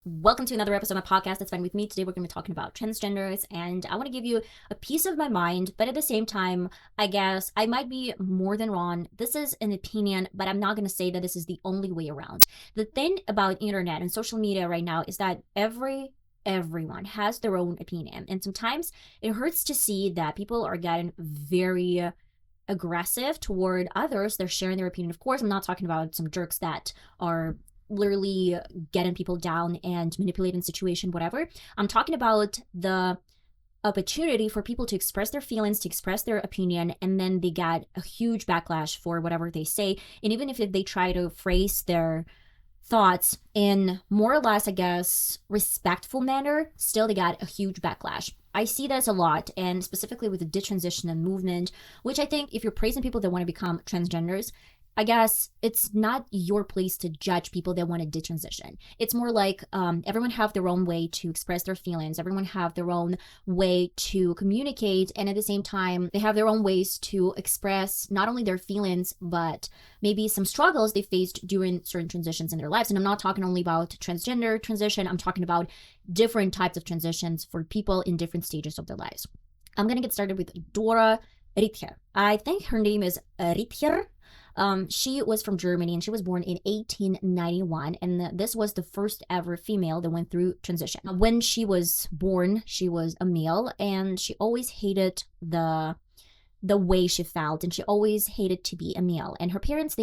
Welcome to another episode of my podcast. That's fine with me. Today we're going to be talking about transgenders, and I want to give you a piece of my mind, but at the same time, I guess I might be more than wrong. This is an opinion, but I'm not going to say that this is the only way around. The thing about internet and social media right now is that everyone has their own opinion, and sometimes it hurts to see that people are getting very aggressive toward others. They're sharing their opinion. Of course, I'm not talking about some jerks that are literally getting people down and manipulating situation, whatever. I'm talking about the opportunity for people to express their feelings, to express their opinion, and then they get a huge backlash for whatever they say. And even if they try to phrase their thoughts in more or less, I guess, respectful manner, still they got a huge backlash. I see this a lot, and specifically with the detransition movement, which I think if you're praising people that want to become transgenders, I guess it's not your place to judge people that want to detransition. It's more like everyone have their own way to express their feelings. Everyone have their own way to communicate. And at the same time, they have their own ways to express not only their feelings, but maybe some struggles they faced during certain transitions in their lives. And I'm not talking only about transgender transition. I'm talking about different types of transitions for people in different stages of their lives. I'm going to get started with Dora Rither. I think her name is Rither. She was from Germany and she was born in 1891, and this was the first ever female that went through transition. When she was born, she was a male, and she always hated the way she felt, and she always hated to be a male. And her parents,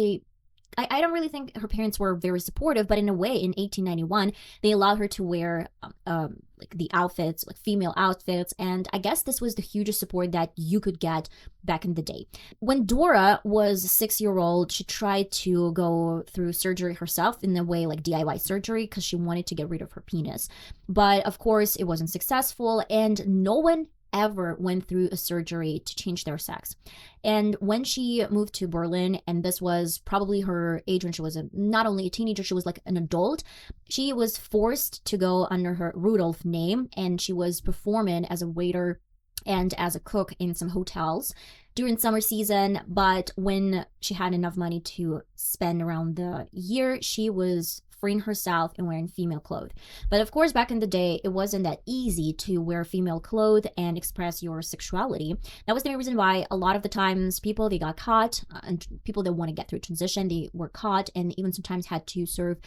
I don't really think her parents were very supportive, but in a way, in 1891, they allowed her to wear like the outfits, like female outfits, and I guess this was the hugest support that you could get back in the day. When Dora was 6-year-old, she tried to go through surgery herself, in a way like DIY surgery, because she wanted to get rid of her penis. But of course, it wasn't successful, and no one ever went through a surgery to change their sex. And when she moved to Berlin, and this was probably her age when she was not only a teenager, she was like an adult, she was forced to go under her Rudolph name, and she was performing as a waiter and as a cook in some hotels during summer season. But when she had enough money to spend around the year, she was freeing herself and wearing female clothes. But of course, back in the day, it wasn't that easy to wear female clothes and express your sexuality. That was the main reason why a lot of the times people, they got caught, and people that want to get through transition, they were caught and even sometimes had to serve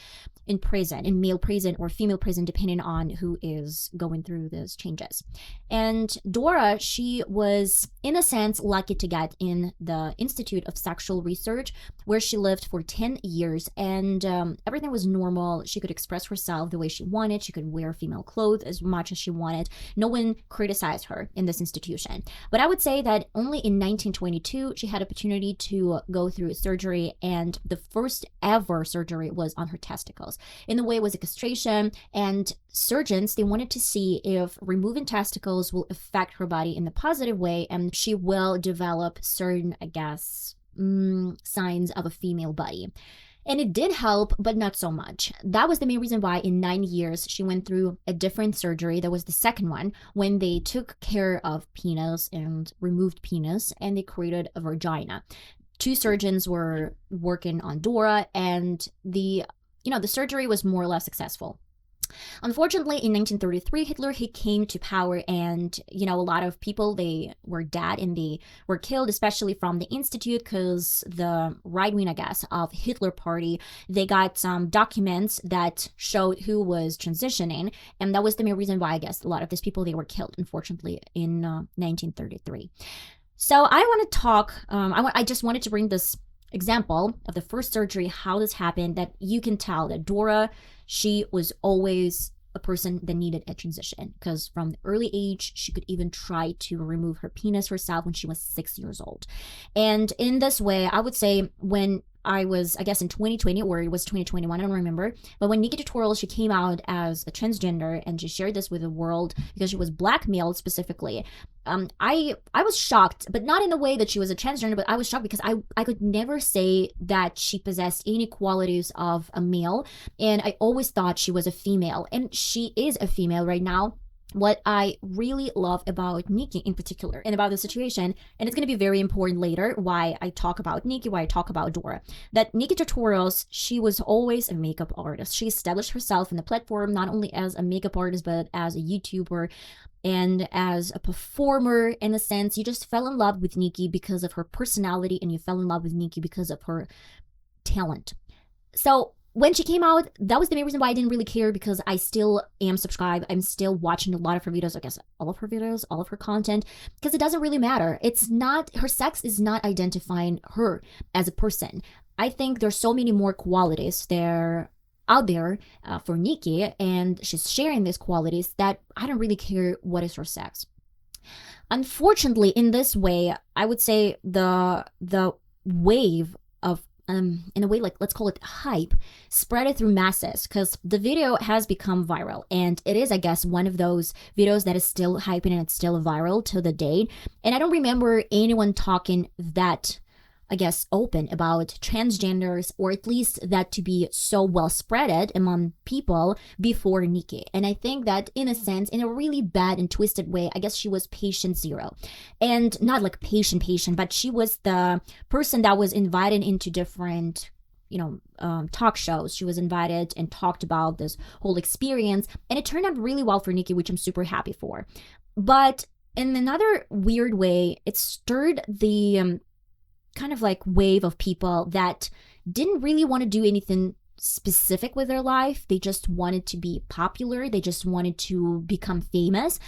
in prison, in male prison or female prison, depending on who is going through those changes. And Dora, she was, in a sense, lucky to get in the Institute of Sexual Research, where she lived for 10 years, and everything was normal. She could express herself the way she wanted. She could wear female clothes as much as she wanted. No one criticized her in this institution. But I would say that only in 1922, she had opportunity to go through surgery, and the first ever surgery was on her testicles. In the way it was a castration, and surgeons, they wanted to see if removing testicles will affect her body in the positive way, and she will develop certain, I guess, signs of a female body. And it did help, but not so much. That was the main reason why in 9 years she went through a different surgery. That was the second one, when they took care of penis and removed penis, and they created a vagina. 2 surgeons were working on Dora, and the surgery was more or less successful. Unfortunately, in 1933, Hitler, he came to power, and, a lot of people, they were dead and they were killed, especially from the Institute, because the right wing, I guess, of Hitler party, they got some documents that showed who was transitioning, and that was the main reason why, I guess, a lot of these people, they were killed, unfortunately, in 1933. So I want to talk, I just wanted to bring this example of the first surgery, how this happened, that you can tell that Dora, she was always a person that needed a transition, because from the early age, she could even try to remove her penis herself when she was 6 years old. And in this way, I would say when I was, I guess in 2020, or it was 2021, I don't remember, but when Nikki Tutorial, she came out as a transgender and she shared this with the world because she was blackmailed specifically. I was shocked, but not in the way that she was a transgender, but I was shocked because I could never say that she possessed any qualities of a male, and I always thought she was a female, and she is a female right now. what I really love about Nikki in particular and about the situation, and it's going to be very important later why I talk about Nikki, why I talk about Dora, that Nikki Tutorials, she was always a makeup artist. She established herself in the platform not only as a makeup artist, but as a YouTuber and as a performer. In a sense, you just fell in love with Nikki because of her personality, and you fell in love with Nikki because of her talent. So when she came out, that was the main reason why I didn't really care, because I still am subscribed. I'm still watching a lot of her videos, I guess all of her videos, all of her content, because it doesn't really matter. It's not, her sex is not identifying her as a person. I think there's so many more qualities there out there for Nikki, and she's sharing these qualities that I don't really care what is her sex. Unfortunately, in this way, I would say the wave of in a way, like, let's call it hype, spread it through masses, because the video has become viral, and it is, I guess, one of those videos that is still hyping and it's still viral to the date. And I don't remember anyone talking that, I guess, open about transgenders, or at least that to be so well spreaded among people before Nikki. And I think that, in a sense, in a really bad and twisted way, I guess she was patient zero. And not like patient, but she was the person that was invited into different talk shows. She was invited and talked about this whole experience, and it turned out really well for Nikki, which I'm super happy for. But in another weird way, it stirred the kind of like wave of people that didn't really want to do anything specific with their life. They just wanted to be popular. They just wanted to become famous.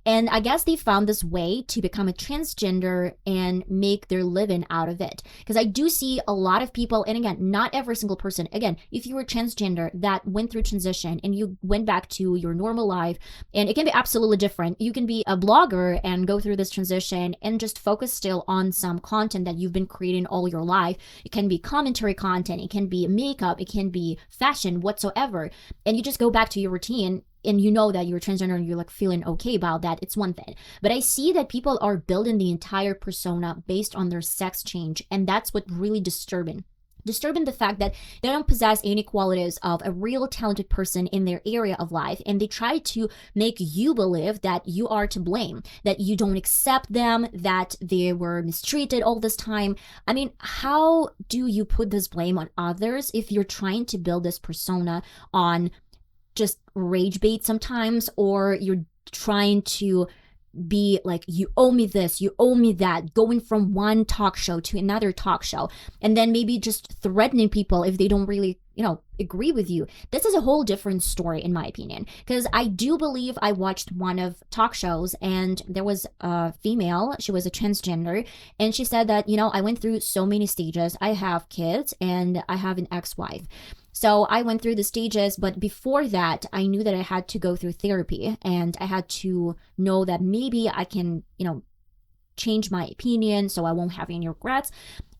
And I guess they found this way to become a transgender and make their living out of it. Because I do see a lot of people, and again, not every single person. Again, if you were transgender that went through transition and you went back to your normal life, and it can be absolutely different. You can be a blogger and go through this transition and just focus still on some content that you've been creating all your life. It can be commentary content. It can be makeup. It can be fashion, whatsoever. And you just go back to your routine, and you know that you're transgender and you're like feeling okay about that. It's one thing. But I see that people are building the entire persona based on their sex change, and that's what really disturbing the fact that they don't possess any qualities of a real talented person in their area of life, and they try to make you believe that you are to blame, that you don't accept them, that they were mistreated all this time. I mean, how do you put this blame on others if you're trying to build this persona on just rage bait sometimes, or you're trying to be like, you owe me this, you owe me that, going from one talk show to another talk show, and then maybe just threatening people if they don't really agree with you. This is a whole different story, in my opinion, because I do believe I watched one of talk shows, and there was a female, she was a transgender, and she said that, I went through so many stages. I have kids and I have an ex-wife. So I went through the stages, but before that, I knew that I had to go through therapy, and I had to know that maybe I can, change my opinion so I won't have any regrets.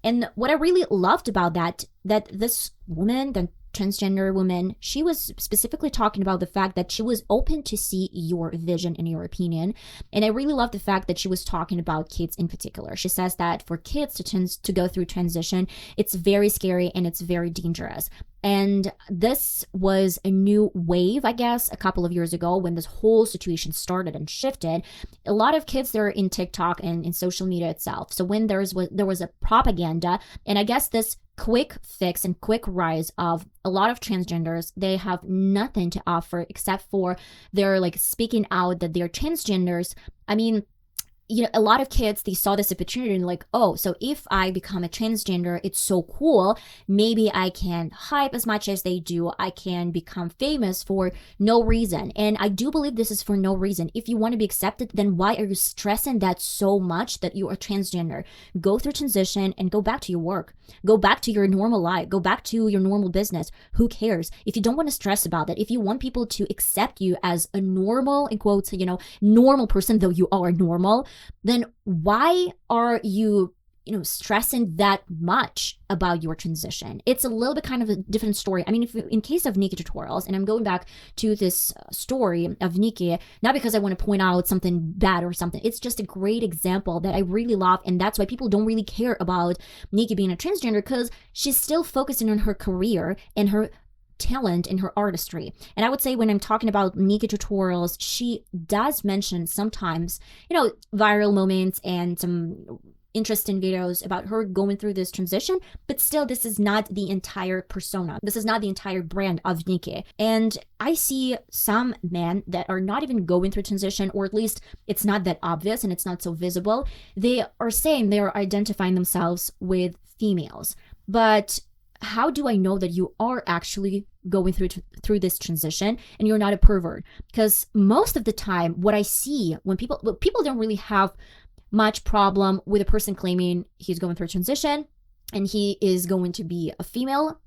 And what I really loved about that this woman, the transgender woman, she was specifically talking about the fact that she was open to see your vision and your opinion. And I really love the fact that she was talking about kids in particular. She says that for kids to go through transition, it's very scary and it's very dangerous. And this was a new wave, I guess, a couple of years ago when this whole situation started and shifted. A lot of kids, they're in TikTok and in social media itself. So when there was a propaganda, and I guess this quick fix and quick rise of a lot of transgenders, they have nothing to offer except for they're like speaking out that they're transgenders. I mean, a lot of kids, they saw this opportunity and like, oh, so if I become a transgender, it's so cool. Maybe I can hype as much as they do. I can become famous for no reason. And I do believe this is for no reason. If you want to be accepted, then why are you stressing that so much that you are transgender? Go through transition and go back to your work. Go back to your normal life. Go back to your normal business. Who cares? If you don't want to stress about that, if you want people to accept you as a normal, in quotes, normal person, though you are normal, then why are you, stressing that much about your transition? It's a little bit kind of a different story. I mean, if in case of Nikki Tutorials, and I'm going back to this story of Nikki, not because I want to point out something bad or something. It's just a great example that I really love, and that's why people don't really care about Nikki being a transgender, because she's still focusing on her career and her talent in her artistry. And I would say when I'm talking about Nika tutorials, she does mention sometimes, viral moments and some interesting videos about her going through this transition, but still this is not the entire persona. This is not the entire brand of Nikki. And I see some men that are not even going through transition, or at least it's not that obvious and it's not so visible. They are saying they are identifying themselves with females. But how do I know that you are actually going through this transition and you're not a pervert? Because most of the time what I see when people don't really have much problem with a person claiming he's going through a transition and he is going to be a female,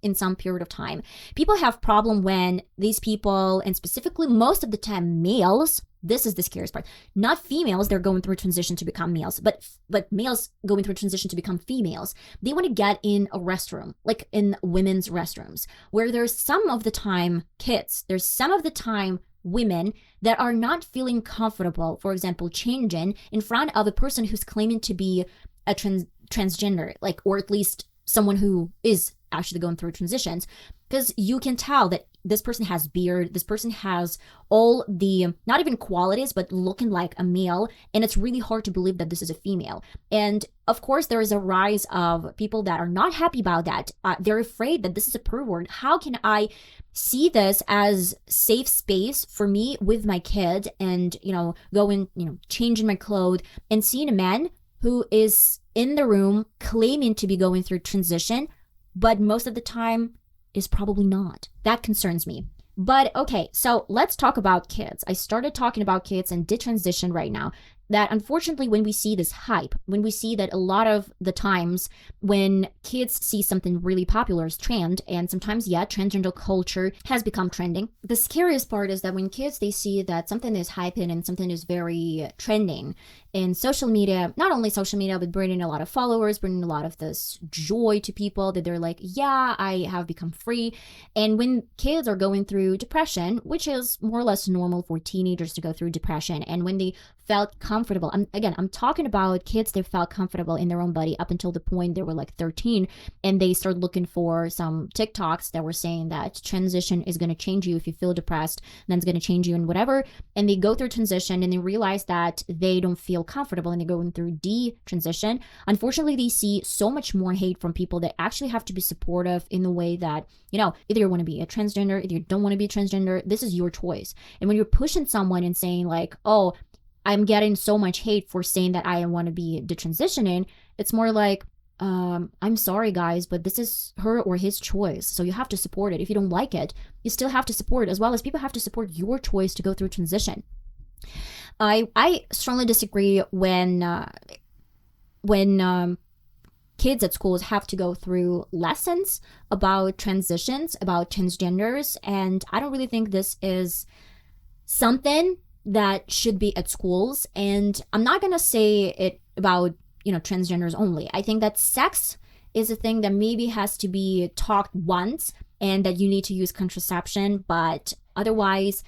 in some period of time. People have problem when these people, and specifically most of the time males, this is the scariest part, not females, they're going through a transition to become males, but males going through a transition to become females. They want to get in a restroom, like in women's restrooms, where there's some of the time kids, there's some of the time women that are not feeling comfortable, for example, changing in front of a person who's claiming to be a transgender, or at least someone who is actually going through transitions, because you can tell that this person has beard, this person has all the, not even qualities, but looking like a male, and it's really hard to believe that this is a female. And of course, there is a rise of people that are not happy about that. They're afraid that this is a pervert. How can I see this as safe space for me with my kid and, going, changing my clothes and seeing a man who is in the room claiming to be going through transition, but most of the time is probably not. That concerns me. But okay, so let's talk about kids. I started talking about kids and detransition right now. That unfortunately, when we see this hype, when we see that a lot of the times when kids see something really popular as trend, and sometimes, transgender culture has become trending. The scariest part is that when kids, they see that something is hyping and something is very trending in social media, not only social media, but bringing a lot of followers, bringing a lot of this joy to people that they're like, yeah, I have become free. And when kids are going through depression, which is more or less normal for teenagers to go through depression, and when they felt comfortable, I'm talking about kids that felt comfortable in their own body up until the point they were like 13, and they started looking for some TikToks that were saying that transition is going to change you. If you feel depressed, then it's going to change you and whatever. And they go through transition and they realize that they don't feel comfortable and they're going through detransition. Unfortunately, they see so much more hate from people that actually have to be supportive in the way that, either you want to be a transgender, either you don't want to be a transgender, this is your choice. And when you're pushing someone and saying like, oh, I'm getting so much hate for saying that I want to be detransitioning, it's more like, I'm sorry guys, but this is her or his choice, so you have to support it. If you don't like it, you still have to support it, as well as people have to support your choice to go through transition. I strongly disagree when kids at schools have to go through lessons about transitions, about transgenders, and I don't really think this is something that should be at schools. And I'm not gonna say it about transgenders only. I think that sex is a thing that maybe has to be talked once, and that you need to use contraception, but otherwise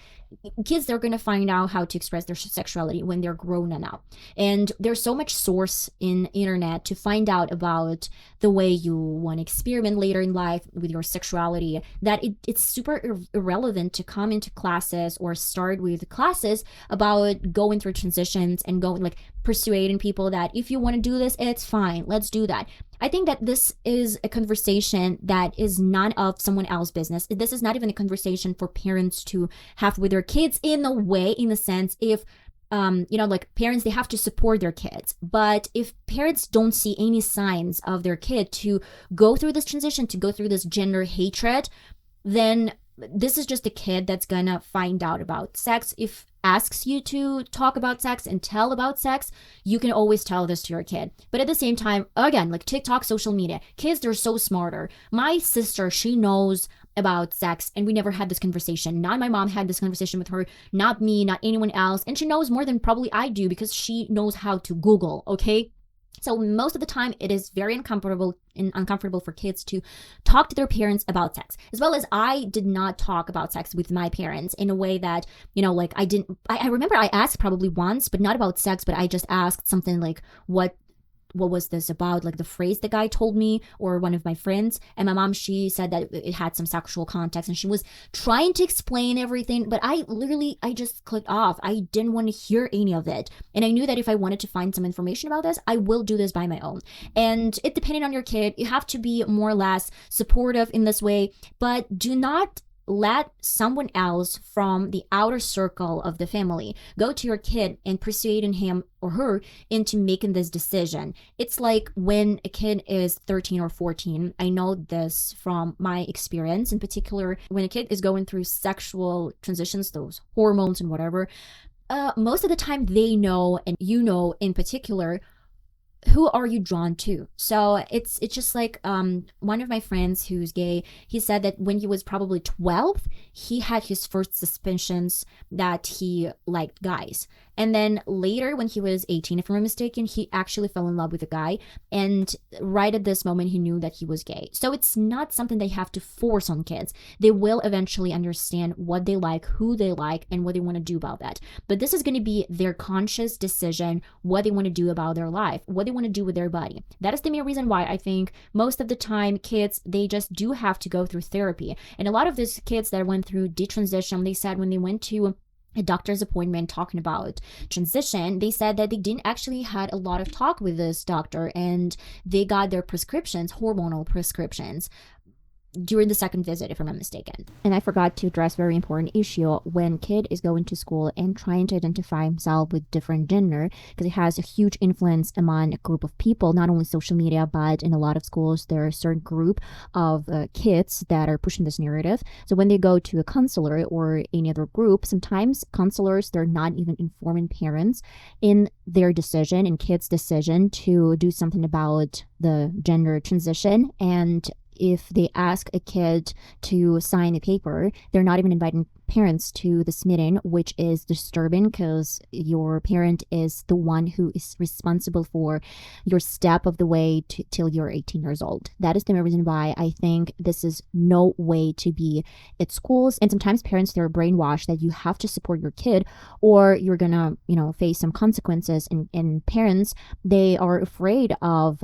kids, they're going to find out how to express their sexuality when they're grown enough. And there's so much source in internet to find out about the way you want to experiment later in life with your sexuality, that it's super irrelevant to come into classes or start with classes about going through transitions and going persuading people that if you want to do this, it's fine, let's do that. I think that this is a conversation that is none of someone else's business. This is not even a conversation for parents to have with their kids in a sense, if parents, they have to support their kids. But if parents don't see any signs of their kid to go through this transition, to go through this gender hatred, then this is just a kid that's gonna find out about sex. If asks you to talk about sex and tell about sex, you can always tell this to your kid. But at the same time, again, TikTok, social media, kids, they're so smarter. My sister, she knows about sex, and we never had this conversation. Not my mom had this conversation with her, not me, not anyone else. And she knows more than probably I do because she knows how to Google, okay? So most of the time, it is very uncomfortable for kids to talk to their parents about sex, as well as I did not talk about sex with my parents in a way that, I remember I asked probably once, but not about sex, but I just asked something like, what what was this about, like the phrase the guy told me or one of my friends. And my mom, she said that it had some sexual context, and she was trying to explain everything, but I just clicked off. I didn't want to hear any of it. And I knew that if I wanted to find some information about this, I will do this by my own. And it depending on your kid, you have to be more or less supportive in this way, but do not let someone else from the outer circle of the family go to your kid and persuading him or her into making this decision. It's like when a kid is 13 or 14, I know this from my experience in particular, when a kid is going through sexual transitions, those hormones and whatever, most of the time they know, and you know in particular, who are you drawn to? So it's just like one of my friends who's gay, he said that when he was probably 12, he had his first suspicions that he liked guys. And then later when he was 18, if I'm not mistaken, he actually fell in love with a guy. And right at this moment, he knew that he was gay. So it's not something they have to force on kids. They will eventually understand what they like, who they like, and what they want to do about that. But this is going to be their conscious decision, what they want to do about their life, what they want to do with their body. That is the main reason why I think most of the time kids, they just do have to go through therapy. And a lot of these kids that went through detransition, they said when they went to a doctor's appointment talking about transition, they said that they didn't actually had a lot of talk with this doctor, and they got their prescriptions, hormonal prescriptions, during the second visit, if I'm not mistaken. And I forgot to address very important issue when kid is going to school and trying to identify himself with different gender, because it has a huge influence among a group of people, not only social media, but in a lot of schools, there are a certain group of kids that are pushing this narrative. So when they go to a counselor or any other group, sometimes counselors, they're not even informing parents in their decision, in kids' decision to do something about the gender transition. And if they ask a kid to sign a paper, they're not even inviting parents to this meeting, which is disturbing because your parent is the one who is responsible for your step of the way till you're 18 years old. That is the main reason why I think this is no way to be at schools. And sometimes parents, they're brainwashed that you have to support your kid or you're gonna, face some consequences. And parents, they are afraid of,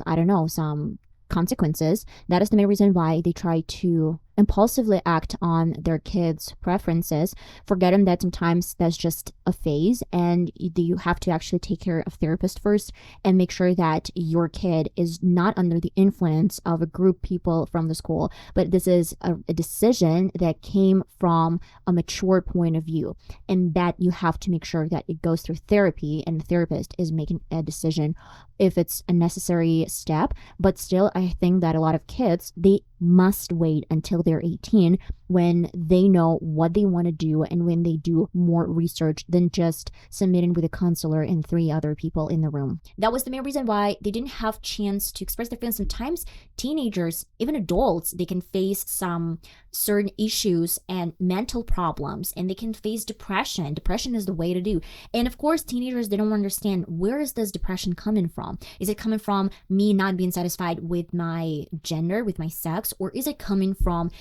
some consequences. That is the main reason why they try to impulsively act on their kids' preferences, forgetting that sometimes that's just a phase and you have to actually take care of therapist first and make sure that your kid is not under the influence of a group of people from the school, but this is a decision that came from a mature point of view, and that you have to make sure that it goes through therapy and the therapist is making a decision if it's a necessary step. But still, I think that a lot of kids, they must wait until they're 18 when they know what they want to do and when they do more research than just submitting with a counselor and 3 other people in the room. That was the main reason why they didn't have chance to express their feelings. Sometimes teenagers, even adults, they can face some certain issues and mental problems, and they can face depression. Depression is the way to do. And of course, teenagers, they don't understand, where is this depression coming from? Is it coming from me not being satisfied with my gender, with my sex, or is it coming from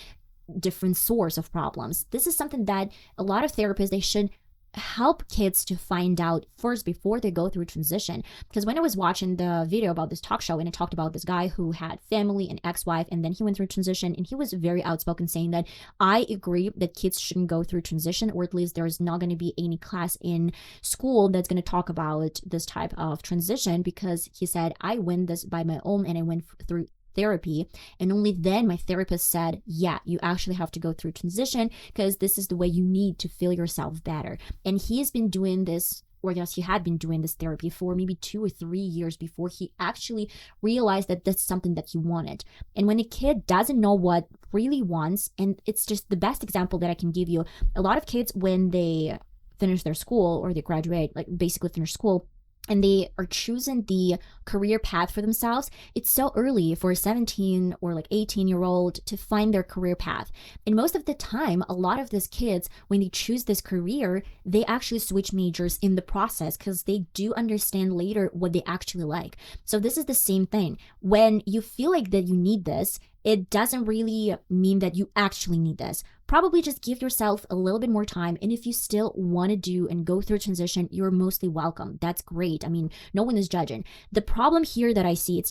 different source of problems? This is something that a lot of therapists, they should help kids to find out first before they go through transition. Because when I was watching the video about this talk show, and it talked about this guy who had family and ex-wife, and then he went through transition, and he was very outspoken saying that I agree that kids shouldn't go through transition, or at least there's not going to be any class in school that's going to talk about this type of transition, because he said, I went this by my own, and I went through therapy, and only then my therapist said, yeah, you actually have to go through transition because this is the way you need to feel yourself better. And he's been doing this, or yes, he had been doing this therapy for maybe 2 or 3 years before he actually realized that that's something that he wanted. And when a kid doesn't know what really wants, and it's just the best example that I can give you, a lot of kids, when they finish their school or they graduate, like basically finish school, and they are choosing the career path for themselves, it's so early for a 17 or like 18-year-old to find their career path. And most of the time, a lot of these kids, when they choose this career, they actually switch majors in the process because they do understand later what they actually like. So this is the same thing. When you feel like that you need this, it doesn't really mean that you actually need this. Probably just give yourself a little bit more time. And if you still want to do and go through a transition, you're mostly welcome. That's great. I mean, no one is judging. The problem here that I see, it's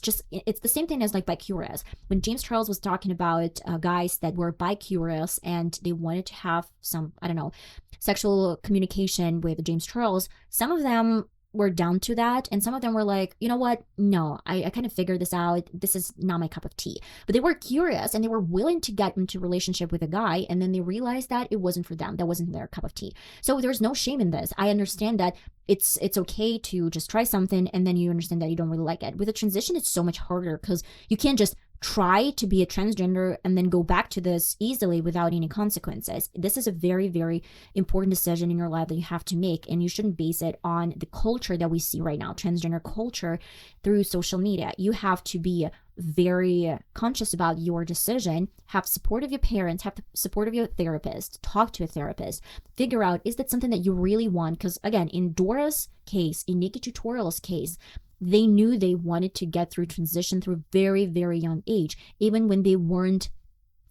the same thing as like bi-curious. When James Charles was talking about guys that were bi-curious and they wanted to have some, I don't know, sexual communication with James Charles, some of them were down to that, and some of them were like, you know what, no, I kind of figured this out, this is not my cup of tea. But they were curious and they were willing to get into a relationship with a guy, and then they realized that it wasn't for them, that wasn't their cup of tea. So there's no shame in this. I understand that it's okay to just try something and then you understand that you don't really like it. With a transition, it's so much harder because you can't just try to be a transgender and then go back to this easily without any consequences. This is a very, very important decision in your life that you have to make, and you shouldn't base it on the culture that we see right now, transgender culture through social media. You have to be very conscious about your decision, have support of your parents, have the support of your therapist, talk to a therapist, figure out, is that something that you really want? Because again, in Dora's case, in Nikki Tutorial's case, they knew they wanted to get through transition through a very, very young age, even when they weren't,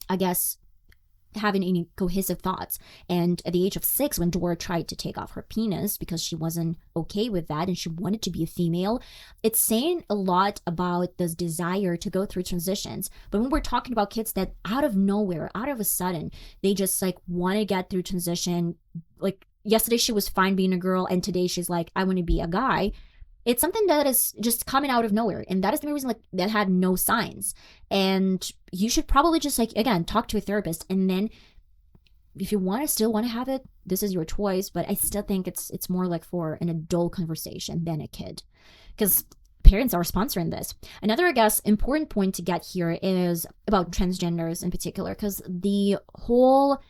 I guess, having any cohesive thoughts. And at the age of 6, when Dora tried to take off her penis because she wasn't okay with that and she wanted to be a female, it's saying a lot about this desire to go through transitions. But when we're talking about kids that out of nowhere, out of a sudden, they just like want to get through transition, like yesterday she was fine being a girl and today she's like, I want to be a guy. It's something that is just coming out of nowhere. And that is the main reason, like, that had no signs. And you should probably just, like, again, talk to a therapist. And then if you still want to have it, this is your choice. But I still think it's more like for an adult conversation than a kid. Because parents are sponsoring this. Another, I guess, important point to get here is about transgenders in particular. Because the whole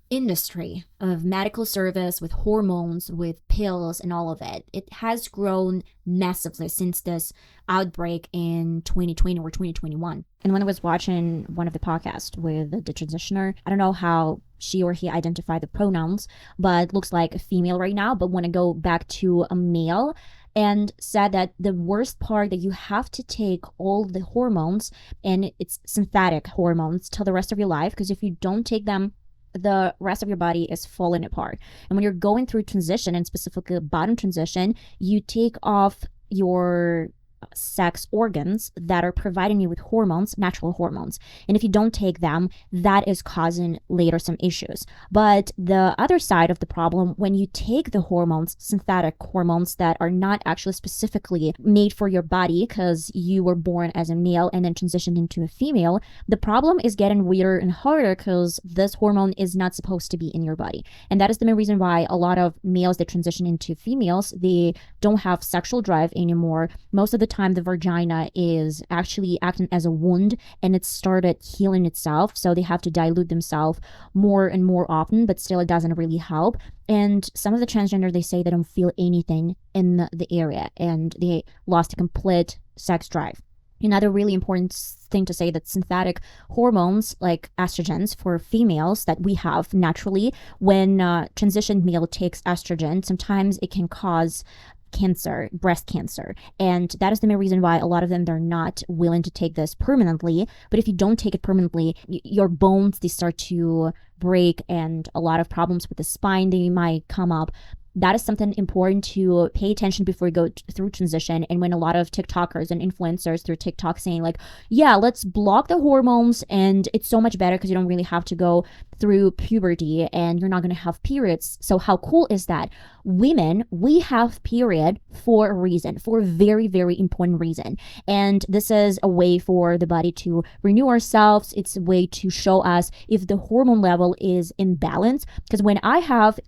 industry of medical service with hormones, with pills and all of it has grown massively since this outbreak in 2020 or 2021. And when I was watching one of the podcasts with the Detransitioner, I don't know how she or he identified the pronouns, but looks like a female right now, but want to go back to a male, and said that the worst part that you have to take all the hormones, and it's synthetic hormones, till the rest of your life, because if you don't take them, the rest of your body is falling apart. And when you're going through transition, and specifically bottom transition, you take off your sex organs that are providing you with hormones, natural hormones. And if you don't take them, that is causing later some issues. But the other side of the problem, when you take the hormones, synthetic hormones that are not actually specifically made for your body because you were born as a male and then transitioned into a female, the problem is getting weirder and harder because this hormone is not supposed to be in your body. And that is the main reason why a lot of males that transition into females, they don't have sexual drive anymore. Most of the time the vagina is actually acting as a wound and it started healing itself, so they have to dilute themselves more and more often, but still it doesn't really help. And some of the transgender, they say they don't feel anything in the area and they lost a complete sex drive. Another really important thing to say, that synthetic hormones like estrogens for females that we have naturally, when transitioned male takes estrogen, sometimes it can cause cancer, breast cancer. And that is the main reason why a lot of them, they're not willing to take this permanently. But if you don't take it permanently, your bones, they start to break, and a lot of problems with the spine, they might come up. That is something important to pay attention before you go through transition. And when a lot of TikTokers and influencers through TikTok saying like, yeah, let's block the hormones and it's so much better because you don't really have to go through puberty and you're not going to have periods. So how cool is that? Women, we have period for a reason, for a very, very important reason. And this is a way for the body to renew ourselves. It's a way to show us if the hormone level is in balance. Because when I'm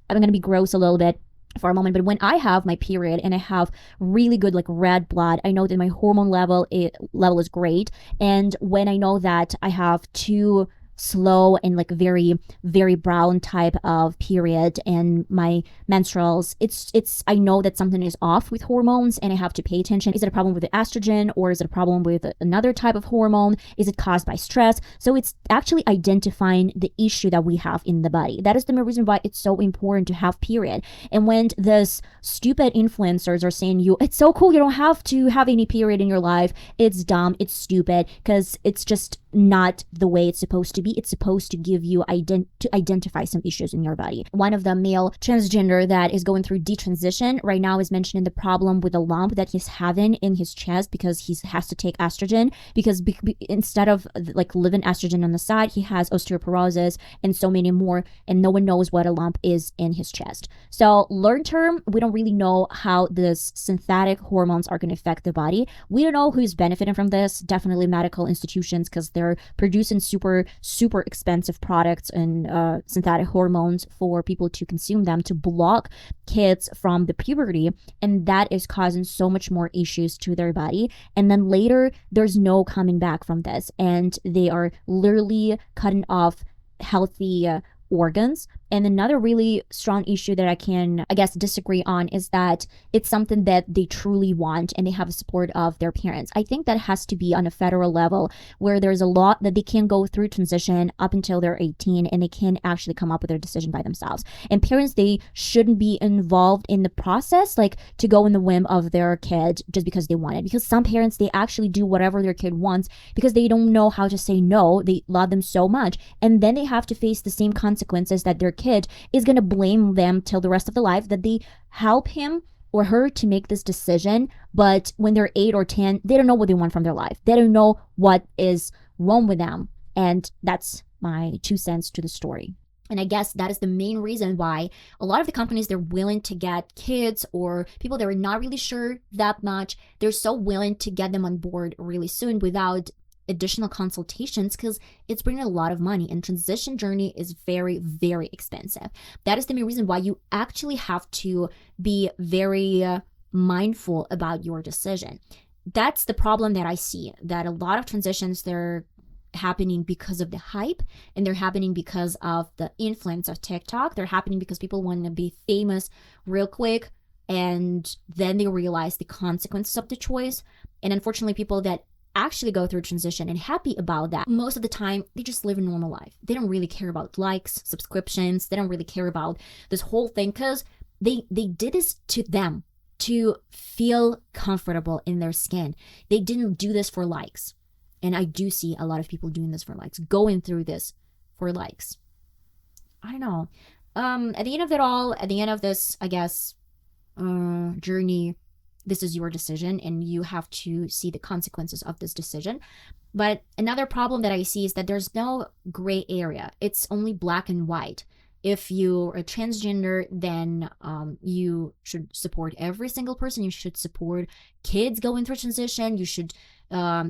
going to be gross a little bit for a moment, but when I have my period and I have really good like red blood, I know that my hormone level is great. And when I know that I have 2 slow and like very, very brown type of period and my menstruals, I know that something is off with hormones and I have to pay attention. Is it a problem with the estrogen, or is it a problem with another type of hormone? Is it caused by stress? So it's actually identifying the issue that we have in the body. That is the main reason why it's so important to have period. And when this stupid influencers are saying it's so cool, you don't have to have any period in your life, it's dumb, it's stupid, because it's just not the way it's supposed to be. It's supposed to give you to identify some issues in your body. One of the male transgender that is going through detransition right now is mentioning the problem with a lump that he's having in his chest because he has to take estrogen, because instead of like living estrogen on the side, he has osteoporosis and so many more, and no one knows what a lump is in his chest. So long term, we don't really know how this synthetic hormones are going to affect the body. We don't know who's benefiting from this. Definitely medical institutions, because they're producing super expensive products and synthetic hormones for people to consume them to block kids from the puberty, and that is causing so much more issues to their body. And then later there's no coming back from this, and they are literally cutting off healthy organs. And another really strong issue that I can, I guess, disagree on is that it's something that they truly want and they have the support of their parents. I think that has to be on a federal level, where there's a lot that they can go through transition up until they're 18 and they can actually come up with their decision by themselves. And parents, they shouldn't be involved in the process, like to go in the whim of their kid just because they want it. Because some parents, they actually do whatever their kid wants because they don't know how to say no. They love them so much. And then they have to face the same consequences that their kid is going to blame them till the rest of the life that they help him or her to make this decision. But when they're 8 or 10, they don't know what they want from their life. They don't know what is wrong with them. And that's my 2 cents to the story. And I guess that is the main reason why a lot of the companies, they're willing to get kids or people that are not really sure that much. They're so willing to get them on board really soon without additional consultations, because it's bringing a lot of money, and transition journey is very, very expensive. That is the main reason why you actually have to be very mindful about your decision. That's the problem that I see, that a lot of transitions, they're happening because of the hype, and they're happening because of the influence of TikTok. They're happening because people want to be famous real quick, and then they realize the consequences of the choice. And unfortunately, people that actually go through transition and happy about that, most of the time they just live a normal life. They don't really care about likes, subscriptions. They don't really care about this whole thing, because they did this to them to feel comfortable in their skin. They didn't do this for likes. And I do see a lot of people doing this for likes, going through this for likes. I don't know. At the end of it all, at the end of this, I guess, journey, this is your decision and you have to see the consequences of this decision. But another problem that I see is that there's no gray area. It's only black and white. If you're a transgender, then you should support every single person. You should support kids going through transition. You should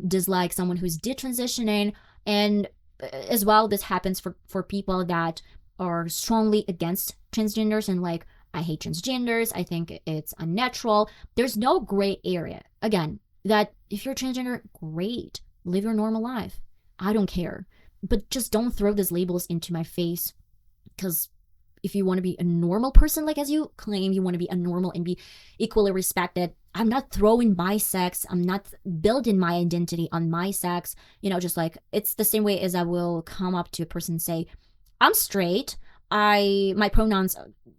dislike someone who's detransitioning. And as well, this happens for people that are strongly against transgenders and like, I hate transgenders, I think it's unnatural. There's no gray area. Again, that if you're transgender, great, live your normal life. I don't care. But just don't throw these labels into my face, because if you want to be a normal person, like as you claim you want to be a normal and be equally respected, I'm not throwing my sex, I'm not building my identity on my sex. You know, just like, it's the same way as I will come up to a person and say, I'm straight, my pronouns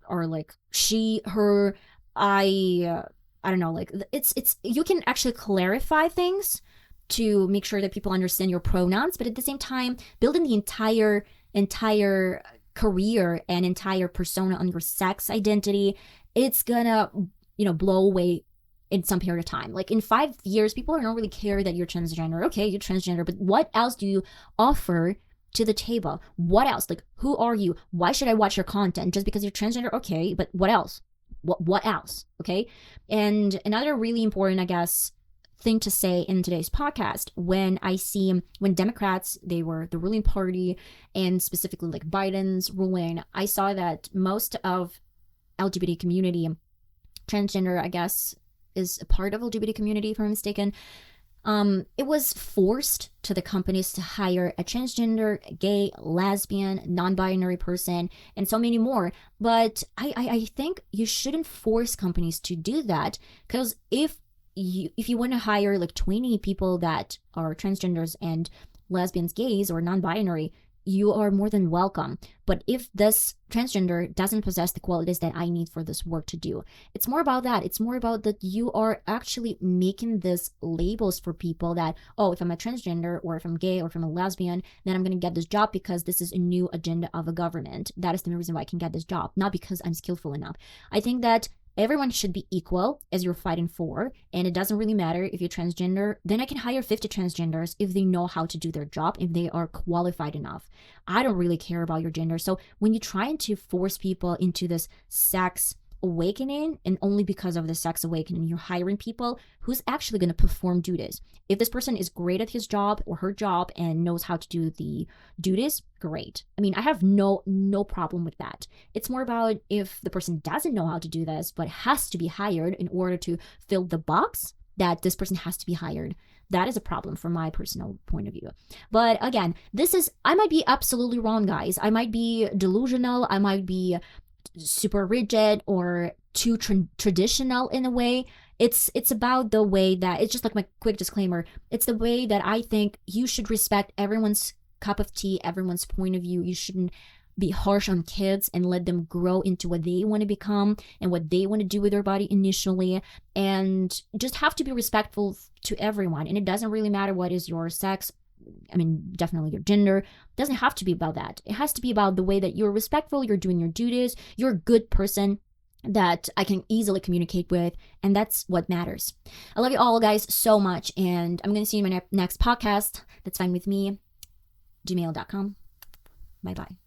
are like she, her, I don't know, like it's you can actually clarify things to make sure that people understand your pronouns, but at the same time, building the entire career and entire persona on your sex identity, it's gonna, blow away in some period of time. Like in 5 years, people don't really care that you're transgender. Okay, you're transgender, but what else do you offer to the table? What else? Like, who are you? Why should I watch your content? Just because you're transgender? Okay, but what else? What else? Okay. And another really important, I guess, thing to say in today's podcast, when Democrats, they were the ruling party, and specifically like Biden's ruling, I saw that most of LGBT community, transgender, I guess, is a part of LGBT community, if I'm mistaken, It was forced to the companies to hire a transgender, gay, lesbian, non-binary person, and so many more. But I think you shouldn't force companies to do that, because if you want to hire like 20 people that are transgenders and lesbians, gays, or non-binary, you are more than welcome. But if this transgender doesn't possess the qualities that I need for this work to do, it's more about that. It's more about that you are actually making these labels for people that, oh, if I'm a transgender, or if I'm gay, or if I'm a lesbian, then I'm going to get this job because this is a new agenda of a government. That is the reason why I can get this job, not because I'm skillful enough. I think that everyone should be equal as you're fighting for, and it doesn't really matter if you're transgender. Then I can hire 50 transgenders if they know how to do their job, if they are qualified enough. I don't really care about your gender. So when you're trying to force people into this sex awakening, and only because of the sex awakening you're hiring people who's actually going to perform duties. If this person is great at his job or her job and knows how to do the duties, great. I mean, I have no problem with that. It's more about if the person doesn't know how to do this but has to be hired in order to fill the box, that this person has to be hired. That is a problem from my personal point of view. But again, I might be absolutely wrong, guys. I might be delusional. I might be super rigid or too traditional in a way. It's about the way that, it's just like my quick disclaimer, it's the way that I think you should respect everyone's cup of tea, everyone's point of view. You shouldn't be harsh on kids and let them grow into what they want to become and what they want to do with their body initially, and just have to be respectful to everyone. And it doesn't really matter what is your sex, I mean, definitely your gender. It doesn't have to be about that. It has to be about the way that you're respectful, you're doing your duties, you're a good person that I can easily communicate with, and that's what matters. I love you all, guys, so much, and I'm going to see you in my next podcast. That's fine with me, gmail.com. Bye-bye.